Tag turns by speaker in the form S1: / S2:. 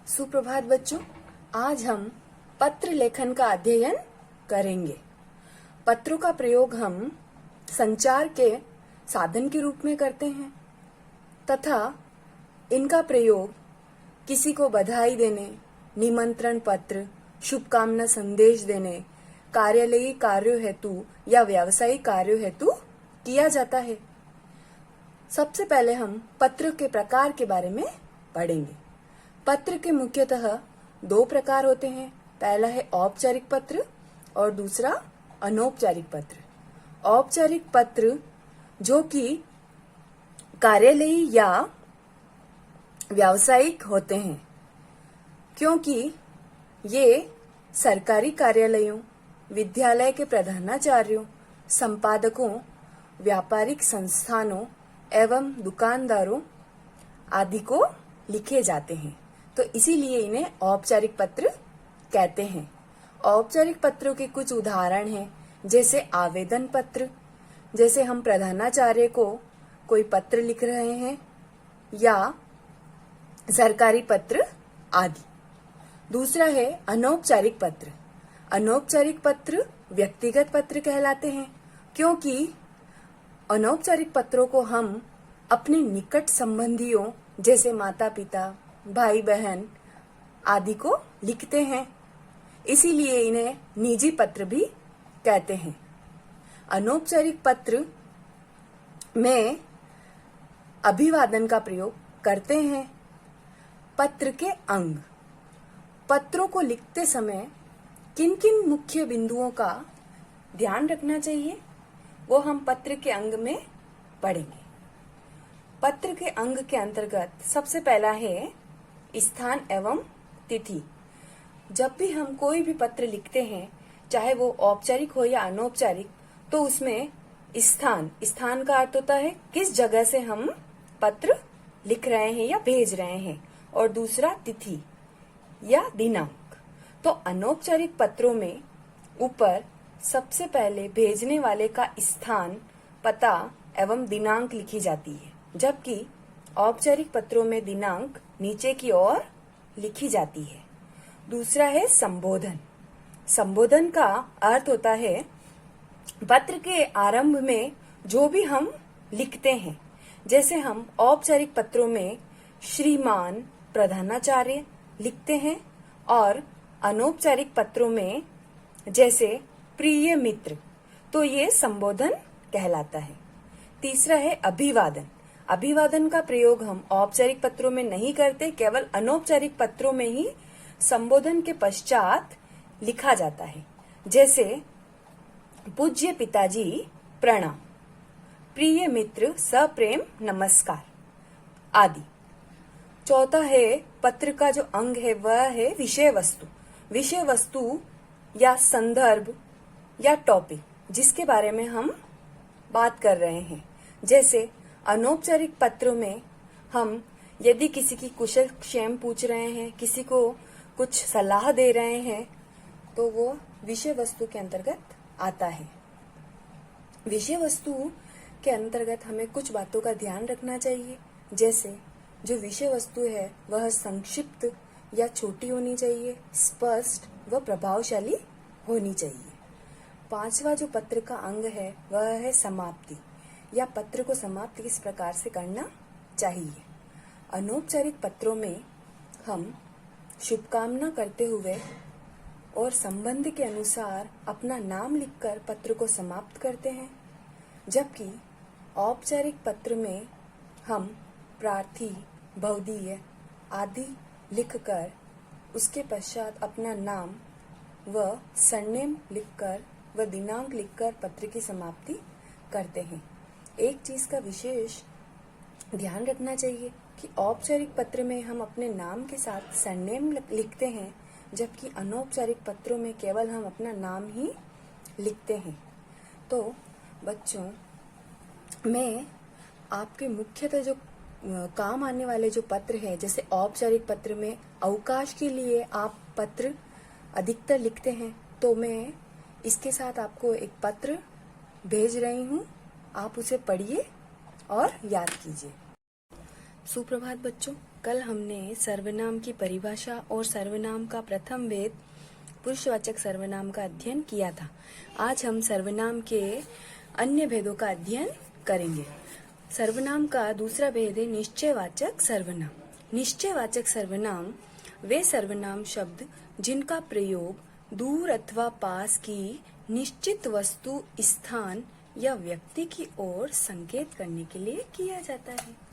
S1: सुप्रभात बच्चों, आज हम पत्र लेखन का अध्ययन करेंगे। पत्रों का प्रयोग हम संचार के साधन के रूप में करते हैं तथा इनका प्रयोग किसी को बधाई देने, निमंत्रण पत्र, शुभकामना संदेश देने, कार्यालयीय कार्यों हेतु या व्यावसायिक कार्यों हेतु किया जाता है। सबसे पहले हम पत्र के प्रकार के बारे में पढ़ेंगे। पत्र के मुख्यतः दो प्रकार होते हैं। पहला है औपचारिक पत्र और दूसरा अनौपचारिक पत्र। औपचारिक पत्र जो कि कार्यालयीय या व्यावसायिक होते हैं, क्योंकि ये सरकारी कार्यालयों, विद्यालय के प्रधानाचार्यों, संपादकों, व्यापारिक संस्थानों एवं दुकानदारों आदि को लिखे जाते हैं, तो इसीलिए इन्हें औपचारिक पत्र कहते हैं। औपचारिक पत्रों के कुछ उदाहरण हैं, जैसे आवेदन पत्र, जैसे हम प्रधानाचार्य को कोई पत्र लिख रहे हैं, या सरकारी पत्र आदि। दूसरा है अनौपचारिक पत्र। अनौपचारिक पत्र व्यक्तिगत पत्र कहलाते हैं, क्योंकि अनौपचारिक पत्रों को हम अपने निकट संबंधियों जैसे माता पिता, भाई बहन आदि को लिखते हैं, इसीलिए इन्हें निजी पत्र भी कहते हैं। अनौपचारिक पत्र में अभिवादन का प्रयोग करते हैं। पत्र के अंग। पत्रों को लिखते समय किन किन मुख्य बिंदुओं का ध्यान रखना चाहिए, वो हम पत्र के अंग में पढ़ेंगे। पत्र के अंग के अंतर्गत सबसे पहला है स्थान एवं तिथि। जब भी हम कोई भी पत्र लिखते हैं, चाहे वो औपचारिक हो या अनौपचारिक, तो उसमें स्थान का अर्थ होता है किस जगह से हम पत्र लिख रहे हैं या भेज रहे हैं, और दूसरा तिथि या दिनांक। तो अनौपचारिक पत्रों में ऊपर सबसे पहले भेजने वाले का स्थान, पता एवं दिनांक लिखी जाती है, जबकि औपचारिक पत्रों में दिनांक नीचे की ओर लिखी जाती है। दूसरा है संबोधन। संबोधन का अर्थ होता है पत्र के आरंभ में जो भी हम लिखते हैं, जैसे हम औपचारिक पत्रों में श्रीमान प्रधानाचार्य लिखते हैं, और अनौपचारिक पत्रों में जैसे प्रिय मित्र, तो ये संबोधन कहलाता है। तीसरा है अभिवादन। अभिवादन का प्रयोग हम औपचारिक पत्रों में नहीं करते, केवल अनौपचारिक पत्रों में ही संबोधन के पश्चात लिखा जाता है, जैसे पूज्य पिताजी प्रणाम, प्रिय मित्र सप्रेम नमस्कार आदि। चौथा है पत्र का जो अंग है वह है विषय वस्तु। विषय वस्तु या संदर्भ या टॉपिक, जिसके बारे में हम बात कर रहे हैं। जैसे अनौपचारिक पत्रों में हम यदि किसी की कुशल क्षेम पूछ रहे हैं, किसी को कुछ सलाह दे रहे हैं, तो वो विषय वस्तु के अंतर्गत आता है। विषय वस्तु के अंतर्गत हमें कुछ बातों का ध्यान रखना चाहिए, जैसे जो विषय वस्तु है वह संक्षिप्त या छोटी होनी चाहिए, स्पष्ट व प्रभावशाली होनी चाहिए। पांचवा जो पत्र का अंग है वह है समाप्ति, या पत्र को समाप्त किस प्रकार से करना चाहिए। अनौपचारिक पत्रों में हम शुभकामना करते हुए और संबंध के अनुसार अपना नाम लिखकर पत्र को समाप्त करते हैं, जबकि औपचारिक पत्र में हम प्रार्थी, भवदीय आदि लिखकर उसके पश्चात अपना नाम व सरनेम लिखकर व दिनांक लिखकर पत्र की समाप्ति करते हैं। एक चीज का विशेष ध्यान रखना चाहिए कि औपचारिक पत्र में हम अपने नाम के साथ सरनेम लिखते हैं, जबकि अनौपचारिक पत्रों में केवल हम अपना नाम ही लिखते हैं। तो बच्चों, मैं आपके मुख्यतः जो काम आने वाले जो पत्र है, जैसे औपचारिक पत्र में अवकाश के लिए आप पत्र अधिकतर लिखते हैं, तो मैं इसके साथ आपको एक पत्र भेज रही हूँ, आप उसे पढ़िए और याद कीजिए। सुप्रभात बच्चों। कल हमने सर्वनाम की परिभाषा और सर्वनाम का प्रथम भेद पुरुषवाचक सर्वनाम का अध्ययन किया था। आज हम सर्वनाम के अन्य भेदों का अध्ययन करेंगे। सर्वनाम का दूसरा भेद है निश्चयवाचक सर्वनाम। निश्चयवाचक सर्वनाम वे सर्वनाम शब्द जिनका प्रयोग दूर अथवा पास की निश्चित वस्तु, स्थान या व्यक्ति की ओर संकेत करने के लिए किया जाता है।